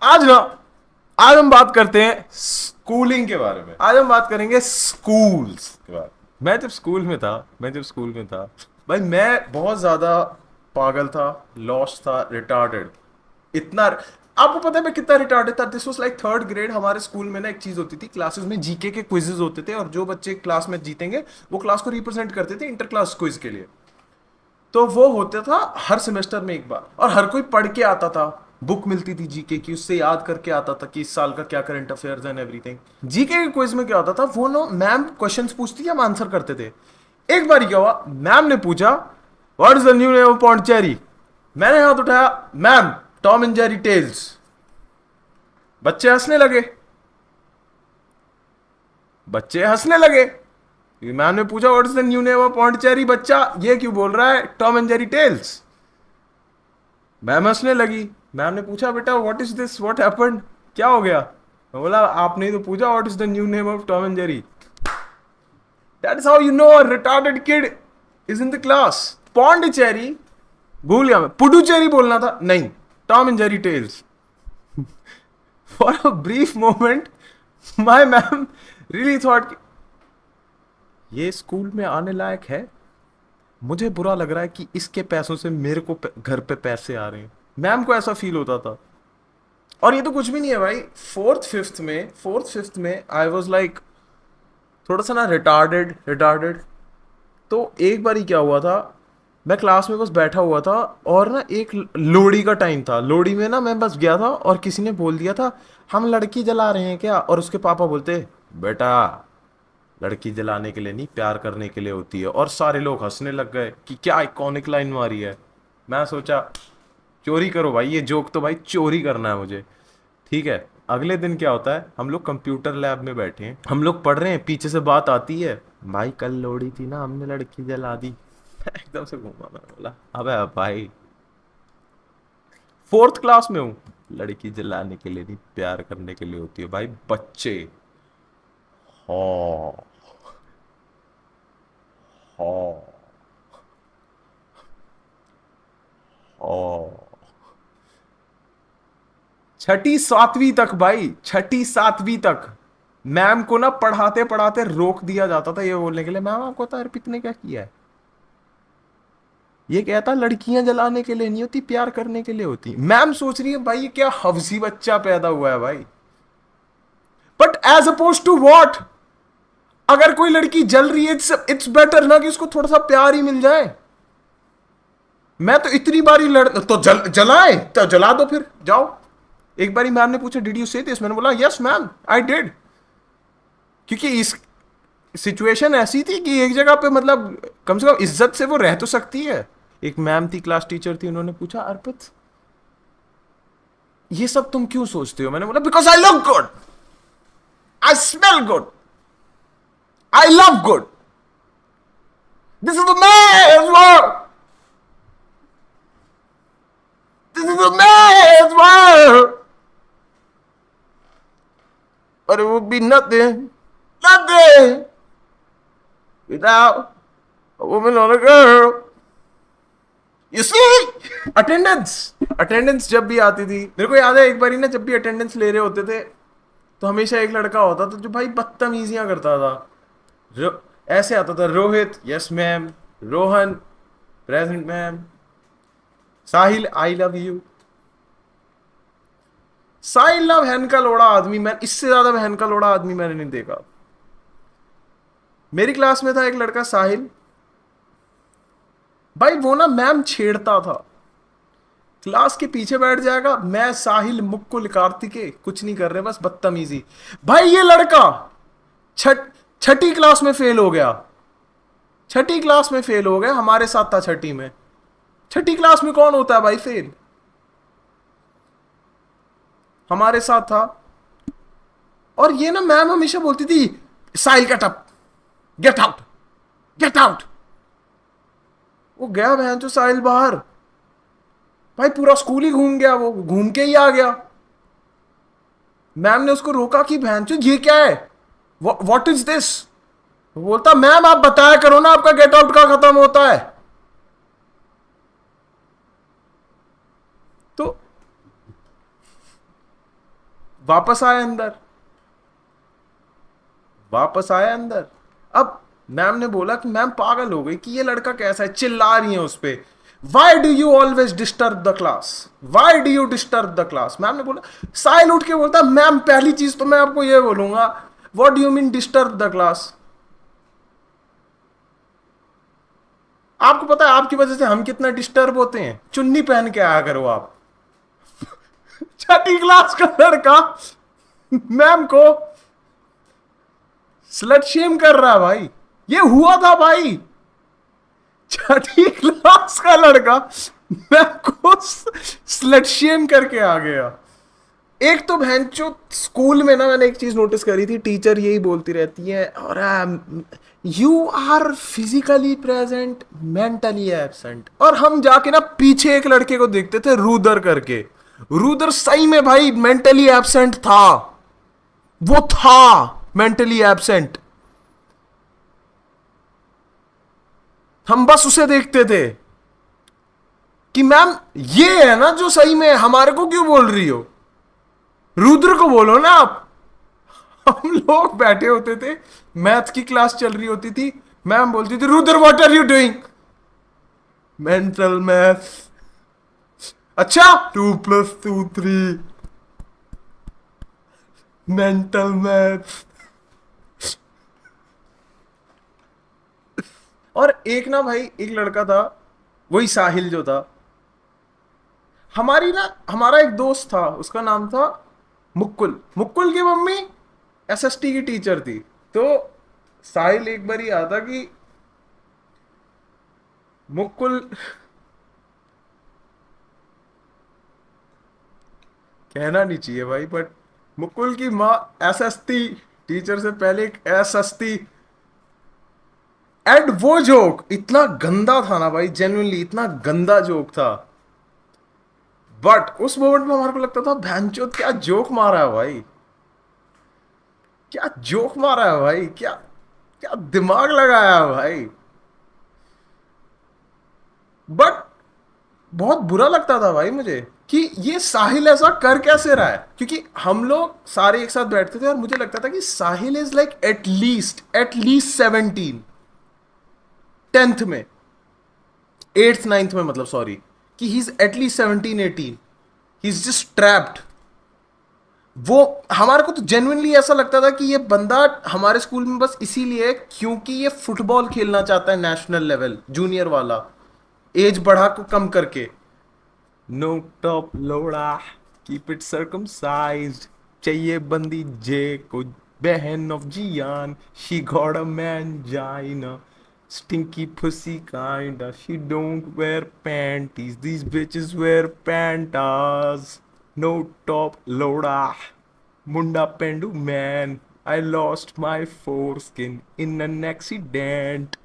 आज ना आज हम बात करते हैं स्कूलिंग के बारे में। आज हम बात करेंगे स्कूल्स के बारे में। मैं जब स्कूल में था भाई, मैं बहुत ज्यादा पागल था, लॉस्ट था, रिटार्डेड। इतना, आपको पता है मैं कितना रिटार्डेड था? This was like third grade. हमारे स्कूल में ना एक चीज होती थी, क्लासेस में जीके के क्विजेज होते थे, और जो बच्चे क्लास में जीतेंगे वो क्लास को रिप्रेजेंट करते थे इंटर क्लास क्विज के लिए। तो वो होता था हर सेमेस्टर में एक बार, और हर कोई पढ़ के आता था। बुक मिलती थी जीके की, उससे याद करके आता था कि इस साल का क्या current affairs and everything. GK के क्विज में क्या होता था, वो नो मैम क्वेश्चंस पूछती थी, हम आंसर करते थे। एक बार क्या हुआ, मैम ने पूछा what is the new name of Pondicherry. मैंने हाथ उठाया, ma'am Tom and Jerry tales. बच्चे हंसने लगे। बच्चे हंसने लगे। मैम ने पूछा what is the new name of Pondicherry, बच्चा ये क्यों बोल रहा है Tom and Jerry tales. Ma'am हंसने लगी। मैम ने पूछा बेटा what is this, what happened, क्या हो गया। मैं बोला आपने ही तो पूछा what is the new name of Tom and Jerry. That is how you know a retarded kid is in the class. Pondicherry भूल गया मैं, पुडुचेरी बोलना था, नहीं, Tom and Jerry tales. For a brief moment my ma'am really thought ये school में आने लायक है। मुझे बुरा लग रहा है कि इसके पैसों से मेरे को घर पे पैसे आ रहे हैं। मैम को ऐसा फील होता था। और ये तो कुछ भी नहीं है भाई, फोर्थ फिफ्थ में आई वॉज लाइक थोड़ा सा ना रिटार्डेड रिटार्डेड। तो एक बार ही क्या हुआ था, मैं क्लास में बस बैठा हुआ था, और ना एक लोहड़ी का टाइम था। लोहड़ी में ना मैं बस गया था, और किसी ने बोल दिया था हम लड़की जला रहे हैं क्या, और उसके पापा बोलते बेटा लड़की जलाने के लिए नहीं, प्यार करने के लिए होती है। और सारे लोग हंसने लग गए कि क्या आइकॉनिक लाइन मारी है। मैं सोचा चोरी करो भाई, ये जोक तो भाई चोरी करना है मुझे। ठीक है। अगले दिन क्या होता है, हम लोग कंप्यूटर लैब में बैठे हैं, हम लोग पढ़ रहे हैं, पीछे से बात आती है भाई कल लोड़ी थी ना, हमने लड़की जला दी। मैं एकदम से घूमा, मैंने बोला अबे भाई फोर्थ क्लास में हूँ, लड़की जलाने के लिए नहीं, प्यार करने के लिए होती है भाई बच्चे। हाँ, हाँ, हाँ। छठी सातवीं तक भाई, छठी सातवीं तक मैम को ना पढ़ाते पढ़ाते रोक दिया जाता था ये बोलने के लिए, मैम आपको तो अर्पित ने क्या किया है। ये कहता लड़कियां जलाने के लिए नहीं होती, प्यार करने के लिए होती। मैम सोच रही है भाई ये क्या हवसी बच्चा पैदा हुआ है भाई। But as opposed to what, अगर कोई लड़की जल रही है इट्स बेटर ना कि उसको थोड़ा सा प्यार ही मिल जाए। मैं तो इतनी बारी लड़ तो जलाए तो जला दो फिर जाओ। एक बारी मैम ने पूछा डिड यू से दिस, मैंने बोला यस मैम आई डिड। क्योंकि इस सिचुएशन ऐसी थी कि एक जगह पे मतलब कम से कम इज्जत से वो रह तो सकती है। एक मैम थी, क्लास टीचर थी, उन्होंने पूछा अर्पित ये सब तुम क्यों सोचते हो। मैंने बोला because I love good, I smell good, I love good, this is the man world, this is the man world, but it would be nothing, nothing without a woman or a girl. You see? Attendance जब भी आती थी, मेरे को याद है एक बारी ना जब भी अटेंडेंस ले रहे होते थे तो हमेशा एक लड़का होता था जो भाई बदतमीजियां करता था। ऐसे आता था Rohit yes ma'am, Rohan present ma'am, Sahil I love you. Sahil ना बहन का लोड़ा आदमी, मैं इससे ज्यादा बहन का लोड़ा आदमी मैंने नहीं देखा। मेरी क्लास में था एक लड़का साहिल, भाई वो ना मैम छेड़ता था। क्लास के पीछे बैठ जाएगा, मैं साहिल मुक्कुल कार्तिके कुछ नहीं कर रहे बस बदतमीजी। भाई ये लड़का छठ छठी क्लास में फेल हो गया। छठी क्लास में फेल हो गया, हमारे साथ था छठी में। छठी क्लास में कौन होता है भाई फेल, हमारे साथ था। और ये ना मैम हमेशा बोलती थी Sahil get up, get out, get out. वो गया बहन जो साहिल बाहर, भाई पूरा स्कूल ही घूम गया, वो घूम के ही आ गया। मैम ने उसको रोका कि बहन चो ये क्या है, व्हाट इज दिस। वो बोलता मैम आप बताया करो ना आपका गेट आउट का खत्म होता है। तो वापस आए अंदर, वापस आए अंदर। अब मैम ने बोला कि मैम पागल हो गई कि ये लड़का कैसा है, चिल्ला रही है उस पे। Why do you always disturb the class, why do you disturb the class. Ma'am ने बोला, साहिल उठ के बोलता, मैम पहली चीज तो मैं आपको ये बोलूंगा, what do you mean disturb the class. आपको पता है आपकी वजह से हम कितना डिस्टर्ब होते हैं, चुन्नी पहन के आया करो आप। छठी क्लास का लड़का मैम को स्लट शेम कर रहा है भाई, ये हुआ था भाई। छठी क्लास का लड़का मैम को स्लट शेम करके आ गया। एक तो बहनचो स्कूल में ना मैंने एक चीज नोटिस करी थी, टीचर यही बोलती रहती है, और you are physically present mentally absent. और हम जाके ना पीछे एक लड़के को देखते थे रूदर करके, रूदर सही में भाई मेंटली एब्सेंट था, वो था मेंटली एब्सेंट। हम बस उसे देखते थे कि मैम ये है ना जो सही में, हमारे को क्यों बोल रही हो, रुद्र को बोलो ना आप। हम लोग बैठे होते थे, मैथ की क्लास चल रही होती थी, मैम बोलती थी, Rudra what are you doing, mental math. अच्छा 2+2 3, मेंटल मैथ। और एक ना भाई एक लड़का था, वही साहिल जो था, हमारी ना हमारा एक दोस्त था, उसका नाम था मुक्कुल। मुक्कुल की मम्मी एसएसटी की टीचर थी। तो साहिल एक बार ही आता कि मुक्कुल, कहना नहीं चाहिए भाई, बट मुकुल की माँ एसएसटी टीचर से पहले एक एसएसटी। एंड वो जोक इतना गंदा था ना भाई, जेन्युइनली इतना गंदा जोक था। बट उस मोमेंट में हमारे को लगता था भैंचोद क्या जोक मारा है भाई, क्या जोक मारा है भाई, क्या क्या दिमाग लगाया है भाई। बट बहुत बुरा लगता था भाई मुझे कि ये साहिल ऐसा कर कैसे रहा है, क्योंकि हम लोग सारे एक साथ बैठते थे और मुझे लगता था कि साहिल इज लाइक एटलीस्ट 17, 10th में, 8th 9th में, मतलब सॉरी, कि he is at least 17 18, he is just trapped. वो हमारे को तो जेन्युइनली ऐसा लगता था कि ये बंदा हमारे स्कूल में बस इसीलिए है क्योंकि ये फुटबॉल खेलना चाहता है नेशनल लेवल जूनियर वाला, एज बढ़ा को कम करके। नो टॉप लोड़ा, कीप इट सर्कमसाइज्ड, चाहिए बंदी जे को, बहन ऑफ जियान, शी गॉट अ मैन जाइना, stinky pussy kinda, she don't wear panties, these bitches wear pantas, no top loda, munda pendu man, I lost my foreskin in an accident,